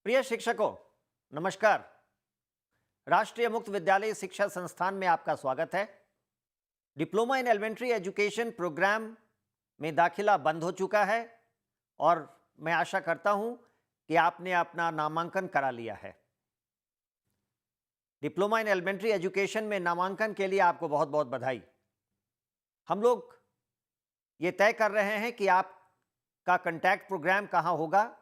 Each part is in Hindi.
प्रिय शिक्षकों, नमस्कार। राष्ट्रीय मुक्त विद्यालय शिक्षा संस्थान में आपका स्वागत है। Diploma in elementary education program में दाखिला बंद हो चुका है और मैं आशा करता हूं कि आपने अपना नामांकन करा लिया है। डिप्लोमा इन एलिमेंट्री एजुकेशन में नामांकन के लिए आपको बहुत बहुत बधाई। हम लोग ये तय कर रहे हैं कि आपका कंटैक्ट प्रोग्राम कहां होगा।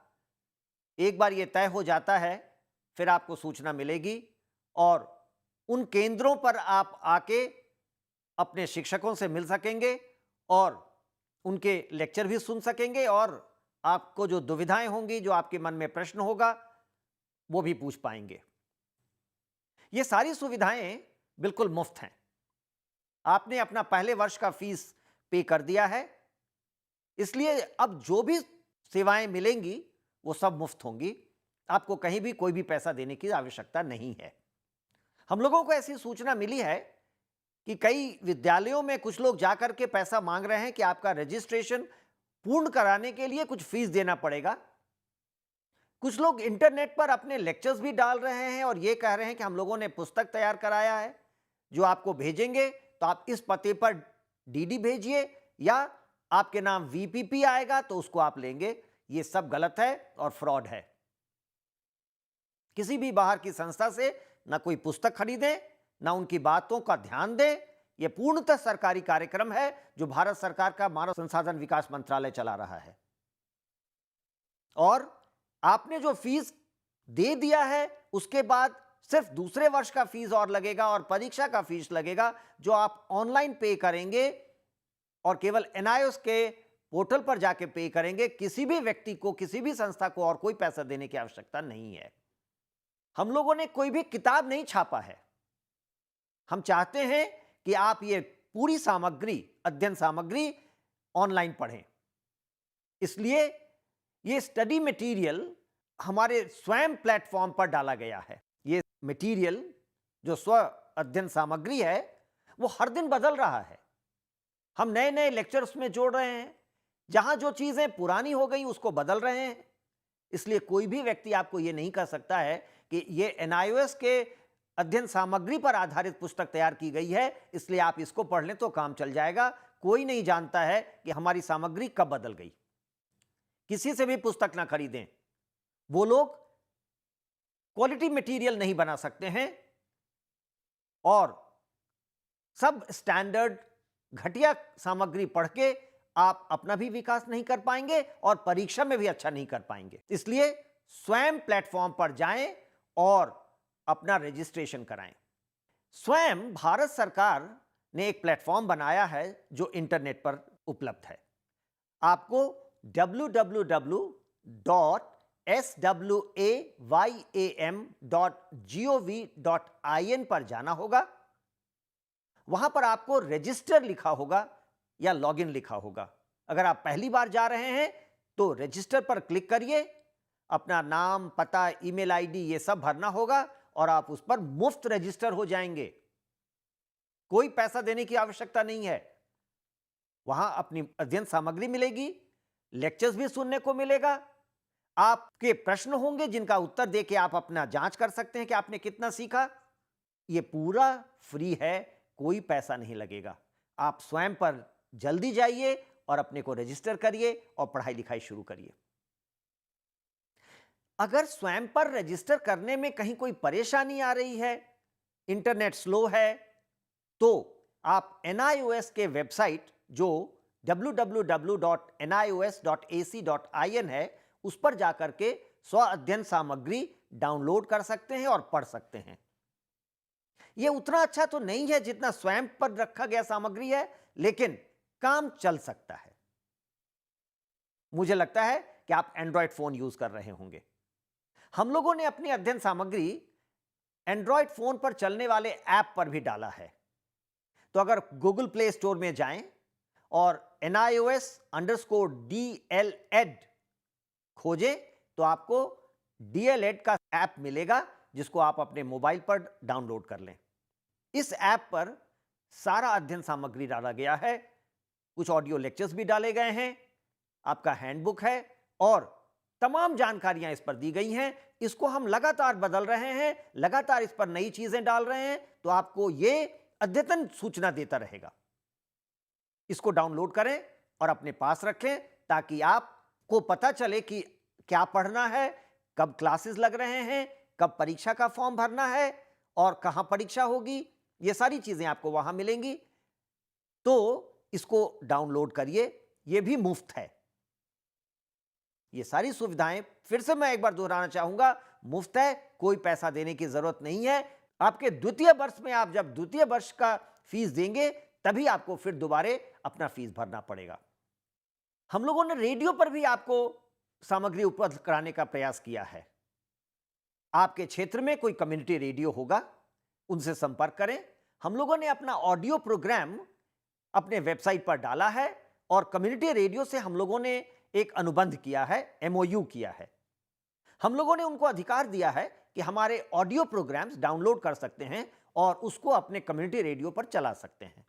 एक बार ये तय हो जाता है फिर आपको सूचना मिलेगी और उन केंद्रों पर आप आके अपने शिक्षकों से मिल सकेंगे और उनके लेक्चर भी सुन सकेंगे और आपको जो दुविधाएं होंगी, जो आपके मन में प्रश्न होगा, वो भी पूछ पाएंगे। ये सारी सुविधाएं बिल्कुल मुफ्त हैं। आपने अपना पहले वर्ष का फीस पे कर दिया है, इसलिए अब जो भी सेवाएं मिलेंगी वो सब मुफ्त होंगी। आपको कहीं भी कोई भी पैसा देने की आवश्यकता नहीं है। हम लोगों को ऐसी सूचना मिली है कि कई विद्यालयों में कुछ लोग जाकर के पैसा मांग रहे हैं कि आपका रजिस्ट्रेशन पूर्ण कराने के लिए कुछ फीस देना पड़ेगा। कुछ लोग इंटरनेट पर अपने लेक्चर्स भी डाल रहे हैं और यह कह रहे हैं कि हम लोगों ने पुस्तक तैयार कराया है जो आपको भेजेंगे, तो आप इस पते पर डीडी भेजिए या आपके नाम वीपीपी आएगा तो उसको आप लेंगे। ये सब गलत है और फ्रॉड है। किसी भी बाहर की संस्था से ना कोई पुस्तक खरीदें, ना उनकी बातों का ध्यान दें। यह पूर्णतः सरकारी कार्यक्रम है जो भारत सरकार का मानव संसाधन विकास मंत्रालय चला रहा है। और आपने जो फीस दे दिया है उसके बाद सिर्फ दूसरे वर्ष का फीस और लगेगा और परीक्षा का फीस लगेगा जो आप ऑनलाइन पे करेंगे और केवल एनआईओएस के पोर्टल पर जाके पे करेंगे। किसी भी व्यक्ति को, किसी भी संस्था को और कोई पैसा देने की आवश्यकता नहीं है। हम लोगों ने कोई भी किताब नहीं छापा है। हम चाहते हैं कि आप ये पूरी सामग्री, अध्ययन सामग्री ऑनलाइन पढ़ें। इसलिए ये स्टडी मटेरियल हमारे स्वयं प्लेटफॉर्म पर डाला गया है। ये मटेरियल जो स्व अध्ययन सामग्री है वो हर दिन बदल रहा है। हम नए नए लेक्चर्स में जोड़ रहे हैं। जहां जो चीजें पुरानी हो गई उसको बदल रहे हैं। इसलिए कोई भी व्यक्ति आपको यह नहीं कह सकता है कि यह एनआईओएस के अध्ययन सामग्री पर आधारित पुस्तक तैयार की गई है इसलिए आप इसको पढ़ लें तो काम चल जाएगा। कोई नहीं जानता है कि हमारी सामग्री कब बदल गई। किसी से भी पुस्तक ना खरीदें। वो लोग क्वालिटी मटेरियल नहीं बना सकते हैं और सब स्टैंडर्ड घटिया सामग्री पढ़ के आप अपना भी विकास नहीं कर पाएंगे और परीक्षा में भी अच्छा नहीं कर पाएंगे। इसलिए स्वयं प्लेटफॉर्म पर जाएं और अपना रजिस्ट्रेशन कराएं। स्वयं भारत सरकार ने एक प्लेटफॉर्म बनाया है जो इंटरनेट पर उपलब्ध है। आपको www.swayam.gov.in पर जाना होगा। वहां पर आपको रजिस्टर लिखा होगा या लॉगिन लिखा होगा। अगर आप पहली बार जा रहे हैं तो रजिस्टर पर क्लिक करिए। अपना नाम, पता, ईमेल आईडी ये सब भरना होगा और आप उस पर मुफ्त रजिस्टर हो जाएंगे। कोई पैसा देने की आवश्यकता नहीं है। वहां अपनी अध्ययन सामग्री मिलेगी, लेक्चर्स भी सुनने को मिलेगा। आपके प्रश्न होंगे जिनका उत्तर देके आप अपना जांच कर सकते हैं कि आपने कितना सीखा। यह पूरा फ्री है, कोई पैसा नहीं लगेगा। आप स्वयं पर जल्दी जाइए और अपने को रजिस्टर करिए और पढ़ाई लिखाई शुरू करिए। अगर स्वयं पर रजिस्टर करने में कहीं कोई परेशानी आ रही है, इंटरनेट स्लो है, तो आप एनआईओएस के वेबसाइट जो www.nios.ac.in है उस पर जाकर के स्व अध्ययन सामग्री डाउनलोड कर सकते हैं और पढ़ सकते हैं। यह उतना अच्छा तो नहीं है जितना स्वयं पर रखा गया सामग्री है, लेकिन काम चल सकता है। मुझे लगता है कि आप एंड्रॉयड फोन यूज कर रहे होंगे। हम लोगों ने अपनी अध्ययन सामग्री एंड्रॉयड फोन पर चलने वाले ऐप पर भी डाला है। तो अगर गूगल प्ले स्टोर में जाएं और NIOS_DLED खोजें तो आपको DLED का ऐप मिलेगा जिसको आप अपने मोबाइल पर डाउनलोड कर लें। इस ऐप पर सारा अध्ययन सामग्री डाला गया है। कुछ ऑडियो लेक्चर्स भी डाले गए हैं, आपका हैंडबुक है और तमाम जानकारियां इस पर दी गई हैं। इसको हम लगातार बदल रहे हैं, लगातार इस पर नई चीजें डाल रहे हैं, तो आपको यह अद्यतन सूचना देता रहेगा। इसको डाउनलोड करें और अपने पास रखें ताकि आपको पता चले कि क्या पढ़ना है, कब क्लासेस लग रहे हैं, कब परीक्षा का फॉर्म भरना है और कहां परीक्षा होगी। ये सारी चीजें आपको वहां मिलेंगी। तो इसको डाउनलोड करिए, यह भी मुफ्त है। ये सारी सुविधाएं फिर से मैं एक बार दोहराना चाहूंगा, मुफ्त है, कोई पैसा देने की जरूरत नहीं है। आपके द्वितीय वर्ष में आप जब द्वितीय वर्ष का फीस देंगे तभी आपको फिर दोबारे अपना फीस भरना पड़ेगा। हम लोगों ने रेडियो पर भी आपको सामग्री उपलब्ध कराने का प्रयास किया है। आपके क्षेत्र में कोई कम्युनिटी रेडियो होगा, उनसे संपर्क करें। हम लोगों ने अपना ऑडियो प्रोग्राम अपने वेबसाइट पर डाला है और कम्युनिटी रेडियो से हम लोगों ने एक अनुबंध किया है, एमओयू किया है। हम लोगों ने उनको अधिकार दिया है कि हमारे ऑडियो प्रोग्राम्स डाउनलोड कर सकते हैं और उसको अपने कम्युनिटी रेडियो पर चला सकते हैं।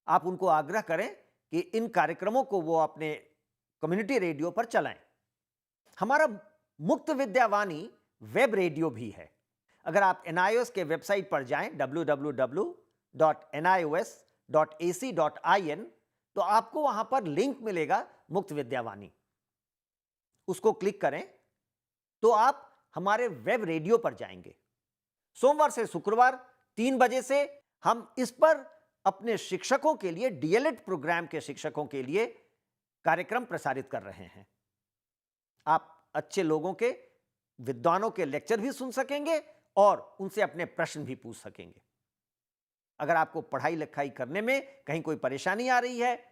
आप उनको आग्रह करें कि इन कार्यक्रमों को वो अपने कम्युनिटी रेडियो पर चलाएं। हमारा मुक्त विद्यावाणी वेब रेडियो भी है। अगर आप NIOS के वेबसाइट पर जाएं www.nios.ac.in तो आपको वहां पर लिंक मिलेगा मुक्त विद्यावाणी। उसको क्लिक करें तो आप हमारे वेब रेडियो पर जाएंगे। सोमवार से शुक्रवार 3 बजे से हम इस पर अपने शिक्षकों के लिए, DLED प्रोग्राम के शिक्षकों के लिए कार्यक्रम प्रसारित कर रहे हैं। आप अच्छे लोगों के, विद्वानों के लेक्चर भी सुन सकेंगे और उनसे अपने प्रश्न भी पूछ सकेंगे। अगर आपको पढ़ाई लिखाई करने में कहीं कोई परेशानी आ रही है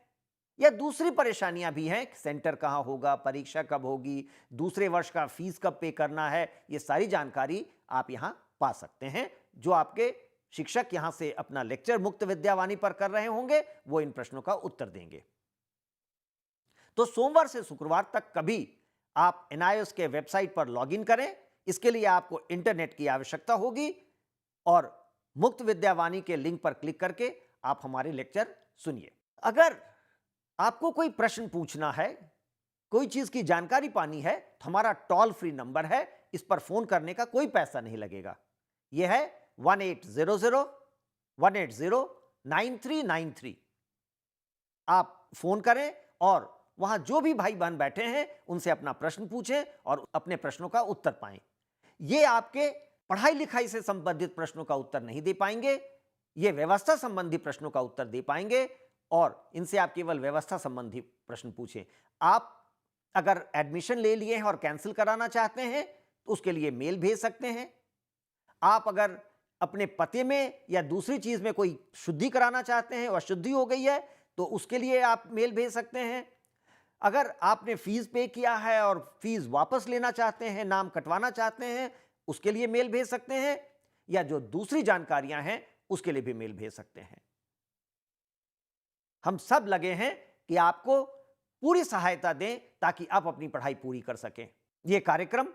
या दूसरी परेशानियां भी हैं, सेंटर कहां होगा, परीक्षा कब होगी, दूसरे वर्ष का फीस कब पे करना है, ये सारी जानकारी आप यहां पा सकते हैं। जो आपके शिक्षक यहां से अपना लेक्चर मुक्त विद्यावाणी पर कर रहे होंगे वो इन प्रश्नों का उत्तर देंगे। तो सोमवार से शुक्रवार तक कभी आप NIOS के वेबसाइट पर लॉगिन करें। इसके लिए आपको इंटरनेट की आवश्यकता होगी और मुक्त विद्यावाणी के लिंक पर क्लिक करके आप हमारे लेक्चर सुनिए। अगर आपको कोई प्रश्न पूछना है, कोई चीज की जानकारी पानी है, तो हमारा टोल फ्री नंबर है। इस पर फोन करने का कोई पैसा नहीं लगेगा। यह है 1800-180-9393। आप फोन करें और वहां जो भी भाई बहन बैठे हैं उनसे अपना प्रश्न पूछें और अपने प्रश्नों का उत्तर पाएं। ये आपके पढ़ाई लिखाई से संबंधित प्रश्नों का उत्तर नहीं दे पाएंगे, ये व्यवस्था संबंधी प्रश्नों का उत्तर दे पाएंगे और इनसे आप केवल व्यवस्था संबंधी प्रश्न पूछें। आप अगर एडमिशन ले लिए हैं और कैंसिल कराना चाहते हैं तो उसके लिए मेल भेज सकते हैं। आप अगर अपने पते में या दूसरी चीज में कोई शुद्धि कराना चाहते हैं और अशुद्धि हो गई है तो उसके लिए आप मेल भेज सकते हैं। अगर आपने फीस पे किया है और फीस वापस लेना चाहते हैं, नाम कटवाना चाहते हैं, उसके लिए मेल भेज सकते हैं या जो दूसरी जानकारियां हैं उसके लिए भी मेल भेज सकते हैं। हम सब लगे हैं कि आपको पूरी सहायता दें ताकि आप अपनी पढ़ाई पूरी कर सकें। यह कार्यक्रम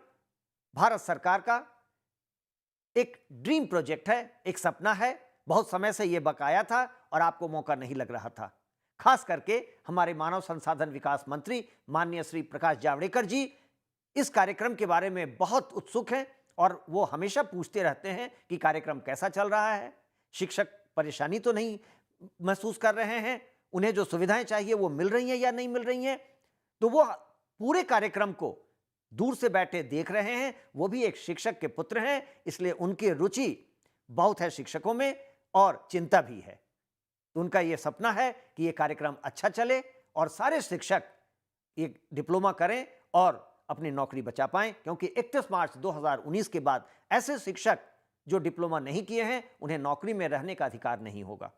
भारत सरकार का एक ड्रीम प्रोजेक्ट है, एक सपना है। बहुत समय से यह बकाया था और आपको मौका नहीं लग रहा था। खास करके हमारे मानव संसाधन विकास मंत्री माननीय श्री प्रकाश जावड़ेकर जी इस कार्यक्रम के बारे में बहुत उत्सुक हैं और वो हमेशा पूछते रहते हैं कि कार्यक्रम कैसा चल रहा है, शिक्षक परेशानी तो नहीं महसूस कर रहे हैं, उन्हें जो सुविधाएं चाहिए वो मिल रही हैं या नहीं मिल रही हैं। तो वो पूरे कार्यक्रम को दूर से बैठे देख रहे हैं। वो भी एक शिक्षक के पुत्र हैं, इसलिए उनकी रुचि बहुत है शिक्षकों में और चिंता भी है। तो उनका यह सपना है कि यह कार्यक्रम अच्छा चले और सारे शिक्षक एक डिप्लोमा करें और अपनी नौकरी बचा पाएं, क्योंकि 31 मार्च 2019 के बाद ऐसे शिक्षक जो डिप्लोमा नहीं किए हैं उन्हें नौकरी में रहने का अधिकार नहीं होगा।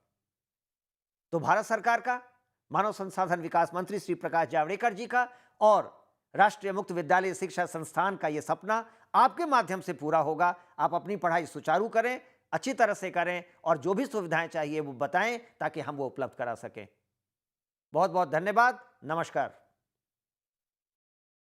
तो भारत सरकार का, मानव संसाधन विकास मंत्री श्री प्रकाश जावड़ेकर जी का और राष्ट्रीय मुक्त विद्यालय शिक्षा संस्थान का यह सपना आपके माध्यम से पूरा होगा। आप अपनी पढ़ाई सुचारू करें, अच्छी तरह से करें और जो भी सुविधाएं चाहिए वो बताएं ताकि हम वो उपलब्ध करा सकें। बहुत बहुत धन्यवाद। नमस्कार।